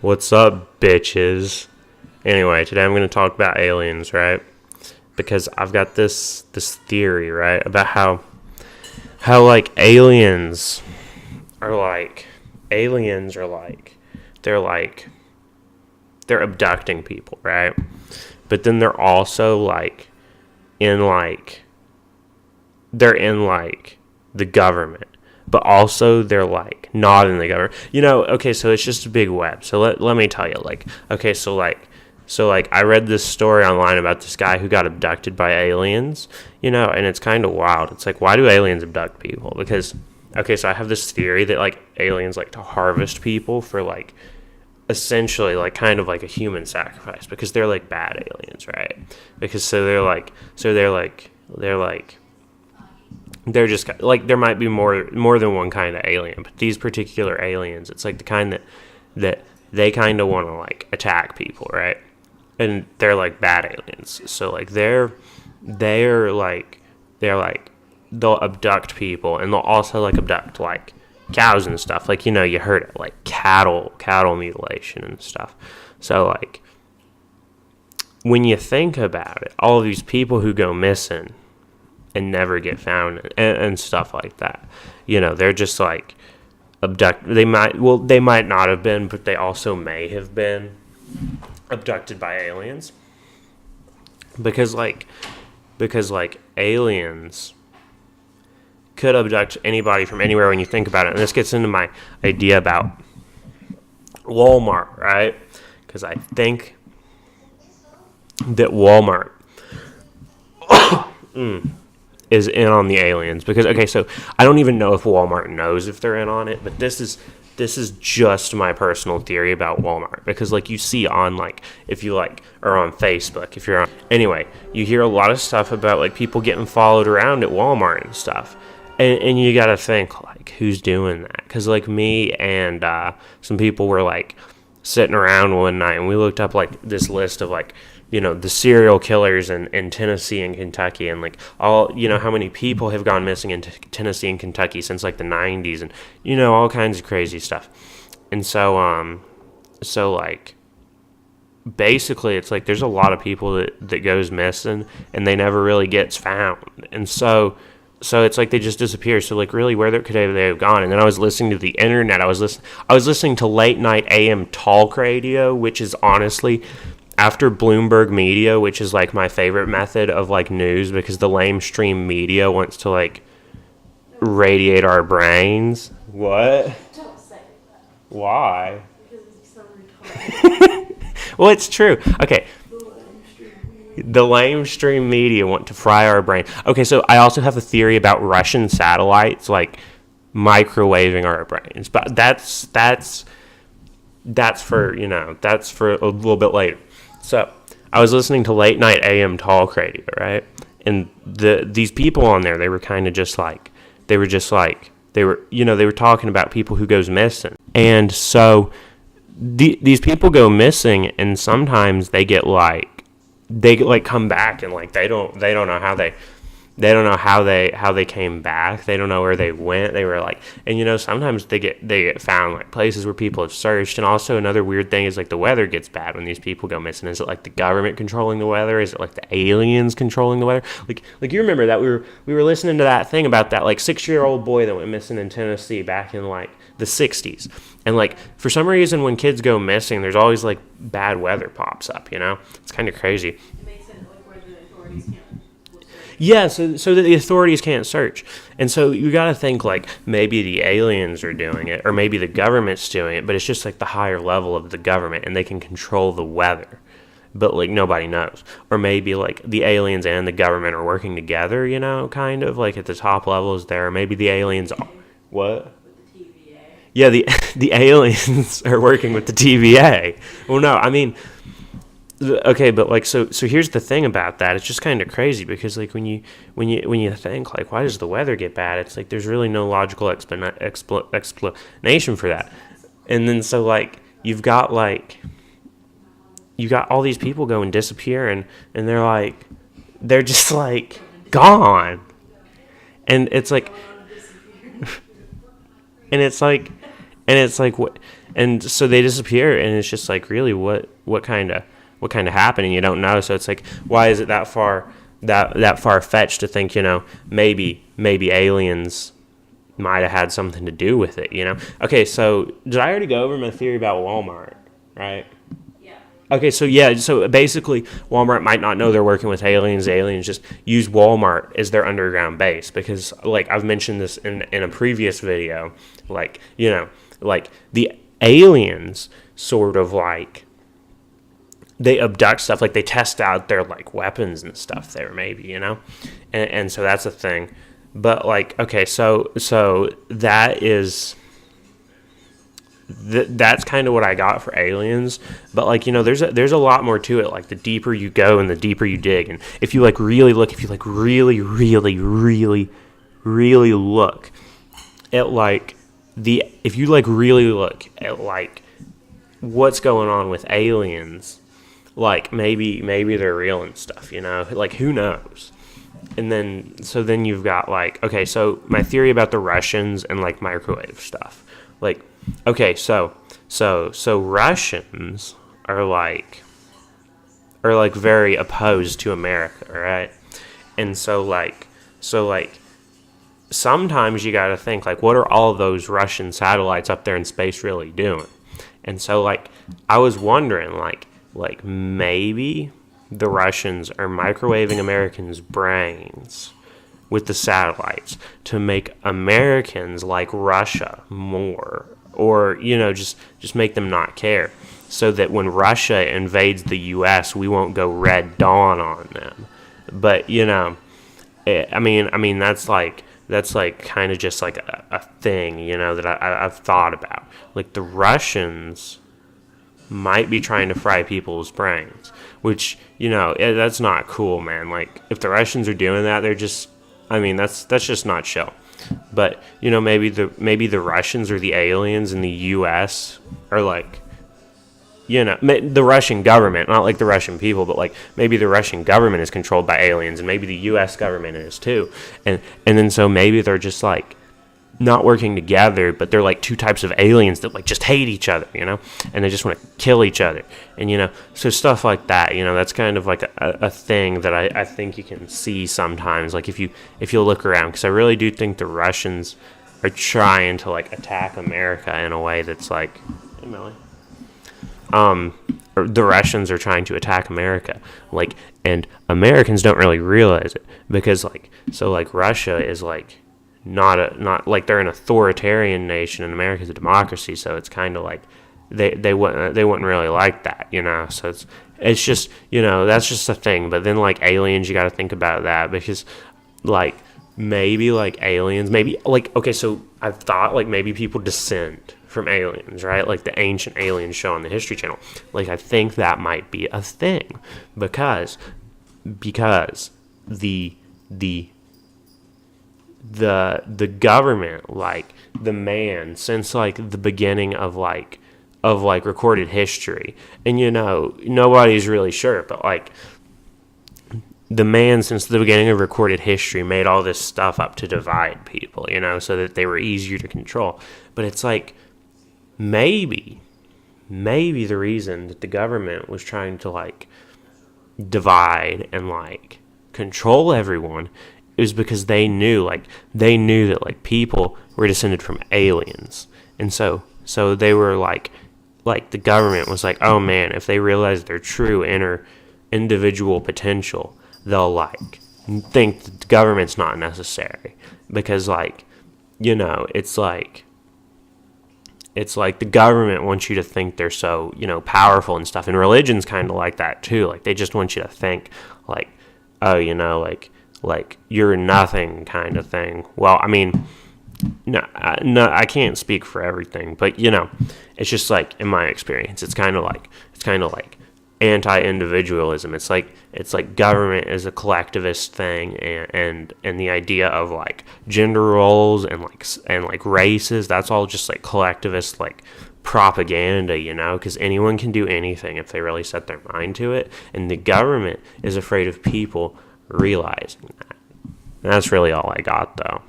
What's up, bitches? Anyway, today I'm going to talk about aliens, right? Because I've got this theory, right, about how like aliens are like they're abducting people, right? But then they're also in like they're in like the government, but also they're like not in the government. Okay, so it's just a big web. So let me tell you, I read this story online about this guy who got abducted by aliens, and it's kind of wild. It's like, why do aliens abduct people? Because, okay, so I have this theory that like aliens like to harvest people for like essentially like kind of like a human sacrifice, because they're like bad aliens, right? Because they're just like, there might be more than one kind of alien, but these particular aliens, it's like the kind that they kind of want to like attack people, right? And they're like bad aliens. So like they'll abduct people, and they'll also like abduct like cows and stuff. Like, you heard it, like cattle mutilation and stuff. So like when you think about it, all of these people who go missing and never get found and stuff like that, they're just like abducted. They might not have been, but they also may have been abducted by aliens, because aliens could abduct anybody from anywhere when you think about it. And this gets into my idea about Walmart, right? Because I think that Walmart is in on the aliens. Because, okay, so I don't even know if Walmart knows if they're in on it, but this is just my personal theory about Walmart. Because like you see on like, if you like are on Facebook, if you're on, anyway, you hear a lot of stuff about like people getting followed around at Walmart and stuff. And you gotta think, like, who's doing that? Because like me and some people were like sitting around one night, and we looked up like this list of like, the serial killers in Tennessee and Kentucky, and like all, how many people have gone missing in Tennessee and Kentucky since like the 90s, and all kinds of crazy stuff. And so like basically it's like there's a lot of people that goes missing and they never really gets found. And so it's like they just disappear. So like really, where could they have gone? And then I was listening to the internet. I was listening to late night AM talk radio, which is honestly, after Bloomberg media, which is like my favorite method of like news, because the lamestream media wants to like radiate our brains. What? Don't say that. Why? Because it's so retarded. Well, it's true. Okay. The lamestream media want to fry our brain. Okay, so I also have a theory about Russian satellites like microwaving our brains, but that's for a little bit later. So I was listening to late night AM talk radio, right? And these people on there, they were kind of just like, they were talking about people who goes missing. And so these people go missing, and sometimes they come back, and like they don't know how they came back. They don't know where they went. They were like, and sometimes they get found like places where people have searched. And also another weird thing is like the weather gets bad when these people go missing. Is it like the government controlling the weather? Is it like the aliens controlling the weather? Like you remember that we were listening to that thing about that like 6-year-old boy that went missing in Tennessee back in like the 60s. And like for some reason when kids go missing, there's always like bad weather pops up. It's kind of crazy. It makes it like where the authorities can't. Yeah, so that the authorities can't search. And so you got to think like maybe the aliens are doing it, or maybe the government's doing it, but it's just like the higher level of the government, and they can control the weather, but like nobody knows. Or maybe like the aliens and the government are working together, kind of like at the top levels there. Or maybe the aliens are, what? With the TVA. Yeah, the aliens are working with the TVA. Well, no, I mean, okay, but like so here's the thing about that. It's just kind of crazy, because like when you think like, why does the weather get bad? It's like there's really no logical explanation for that. And then so like you've got all these people go and disappear, and they're just like gone. And it's like and it's like what and so they disappear, and it's just like, really, what kind of happened? And you don't know. So it's like, why is it that far fetched to think, maybe aliens might have had something to do with it, Okay, so did I already go over my theory about Walmart, right? Yeah. Okay, so basically Walmart might not know they're working with aliens. Aliens just use Walmart as their underground base because, like, I've mentioned this in a previous video, like, like the aliens sort of like, they abduct stuff, like they test out their like weapons and stuff there, maybe, and so that's a thing. But like, okay, so that is that's kind of what I got for aliens. But like, there's a lot more to it. Like, the deeper you go and the deeper you dig, and if you like really look, if you like really look at like if you like really look at like what's going on with aliens, like maybe they're real and stuff, like who knows. And then you've got like, okay, so my theory about the Russians and like microwave stuff, like, okay, so Russians are like very opposed to America, right? And so sometimes you got to think, like, what are all those Russian satellites up there in space really doing? And so like, I was wondering, like maybe the Russians are microwaving Americans' brains with the satellites to make Americans like Russia more, or just make them not care, so that when Russia invades the U.S., we won't go Red Dawn on them. But I mean that's like kind of just like a thing, that I've thought about. Like, the Russians might be trying to fry people's brains, which, that's not cool, man. Like, if the Russians are doing that, they're just, that's just not chill. But, maybe the Russians or the aliens in the U.S. are like, the Russian government, not like the Russian people, but like maybe the Russian government is controlled by aliens, and maybe the U.S. government is too. And then so maybe they're just like not working together, but they're like two types of aliens that like just hate each other, and they just want to kill each other. And, so stuff like that, that's kind of like a thing that I think you can see sometimes, like if you look around, because I really do think the Russians are trying to like attack America in a way that's like, hey, Millie. Or the Russians are trying to attack America, like, and Americans don't really realize it, because like, so like Russia is like not like, they're an authoritarian nation and America's a democracy, so it's kind of like they wouldn't really like that, so it's just, that's just a thing. But then like aliens, you got to think about that, because like maybe like aliens, maybe like, okay, so I've thought like maybe people descend from aliens, right? Like the Ancient Aliens show on the History Channel. Like, I think that might be a thing, because the government, like the man, since like the beginning of recorded history, and nobody's really sure, but like the man, since the beginning of recorded history, made all this stuff up to divide people, so that they were easier to control. But it's like, maybe the reason that the government was trying to like divide and like control everyone is because they knew that like people were descended from aliens. And so they were like the government was like, oh man, if they realize their true individual potential, they'll like think that the government's not necessary, because like, it's like the government wants you to think they're so, powerful and stuff. And religion's kind of like that too. Like, they just want you to think like, oh, like you're nothing kind of thing. Well, I mean, no, I can't speak for everything, but it's just like, in my experience, it's kind of like anti-individualism. It's like government is a collectivist thing, and the idea of like gender roles and like races, that's all just like collectivist like propaganda, because anyone can do anything if they really set their mind to it, and the government is afraid of people realizing that. And that's really all I got, though.